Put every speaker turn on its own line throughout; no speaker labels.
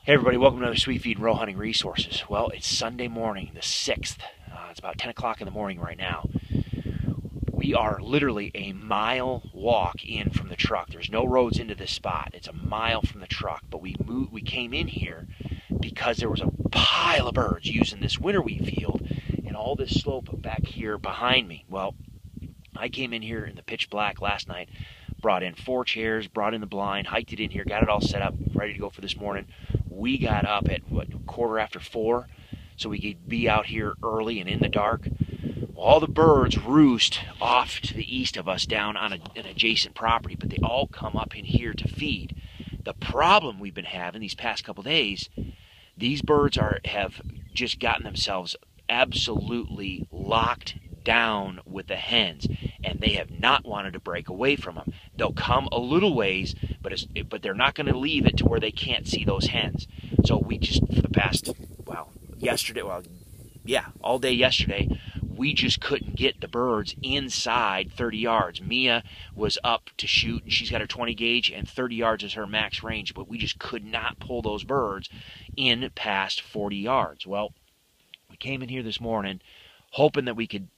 Hey everybody, welcome to another Sweet Feed and Row Hunting Resources. Well, it's Sunday morning, the 6th. It's about 10 o'clock in the morning right now. We are literally a mile walk in from the truck. There's no roads into this spot. It's a mile from the truck, but we came in here because there was a pile of birds using this winter wheat field and all this slope back here behind me. Well, I came in here in the pitch black last night, brought in 4 chairs, brought in the blind, hiked it in here, got it all set up, ready to go for this morning. We got up at, quarter after 4, so we could be out here early and in the dark. Well, all the birds roost off to the east of us down on an adjacent property, but they all come up in here to feed. The problem we've been having these past couple days, these birds have just gotten themselves absolutely locked down with the hens, and they have not wanted to break away from them. They'll come a little ways, but they're not going to leave it to where they can't see those hens. So we just, for the past, all day yesterday, we just couldn't get the birds inside 30 yards. Mia was up to shoot, and she's got her 20 gauge, and 30 yards is her max range, but we just could not pull those birds in past 40 yards. Well, we came in here this morning hoping that we could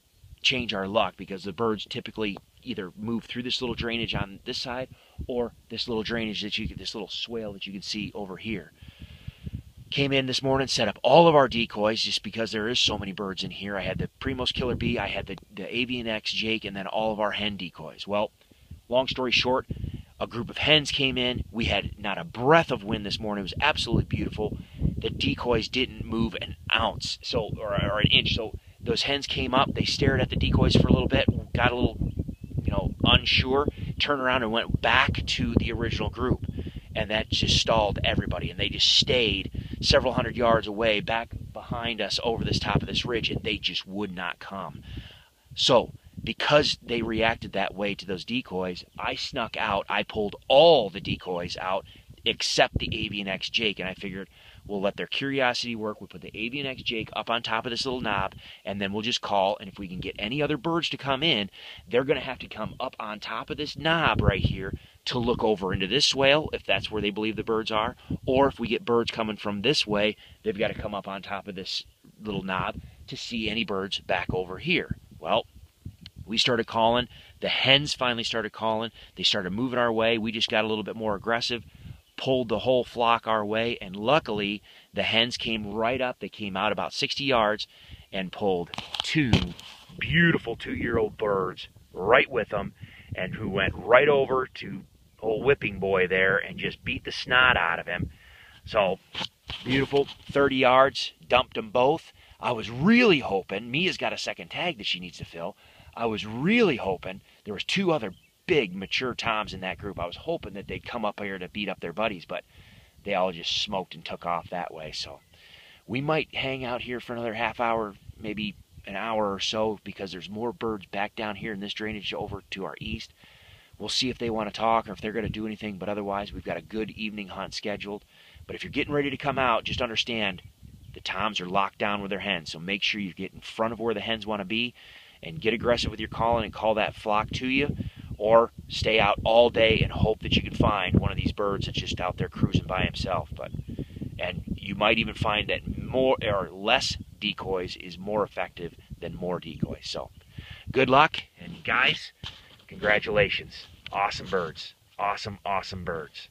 change our luck, because the birds typically either move through this little drainage on this side or this little drainage that you get, this little swale that you can see over here. Came in this morning, set up all of our decoys just because there is so many birds in here. I had the Primos Killer Bee, I had the Avian X Jake, and then all of our hen decoys. Well, long story short, a group of hens came in. We had not a breath of wind this morning. It was absolutely beautiful. The decoys didn't move an ounce, or an inch. So those hens came up, they stared at the decoys for a little bit, got a little, unsure, turned around and went back to the original group. And that just stalled everybody. And they just stayed several hundred yards away, back behind us over this top of this ridge, and they just would not come. So, because they reacted that way to those decoys, I snuck out. I pulled all the decoys out except the Avian X Jake, and I figured we'll let their curiosity work. We'll put the Avian X Jake up on top of this little knob, and then we'll just call, and if we can get any other birds to come in, they're going to have to come up on top of this knob right here to look over into this swale, if that's where they believe the birds are, or if we get birds coming from this way, they've got to come up on top of this little knob to see any birds back over here. Well, we started calling. The hens finally started calling. They started moving our way. We just got a little bit more aggressive, pulled the whole flock our way, and luckily the hens came right up. They came out about 60 yards and pulled 2 beautiful 2-year-old birds right with them, and who went right over to old Whipping Boy there and just beat the snot out of him. So beautiful, 30 yards, dumped them both. I was really hoping, Mia's got a second tag that she needs to fill. I was really hoping there was 2 other big mature toms in that group. I was hoping that they'd come up here to beat up their buddies, but they all just smoked and took off that way. So we might hang out here for another half hour, maybe an hour or so, because there's more birds back down here in this drainage over to our east. We'll see if they want to talk or if they're going to do anything, but otherwise we've got a good evening hunt scheduled. But if you're getting ready to come out, just understand the toms are locked down with their hens, so make sure you get in front of where the hens want to be and get aggressive with your calling and call that flock to you, or stay out all day and hope that you can find one of these birds that's just out there cruising by himself. And you might even find that more or less decoys is more effective than more decoys. So good luck, and guys, congratulations. Awesome birds. Awesome, awesome birds.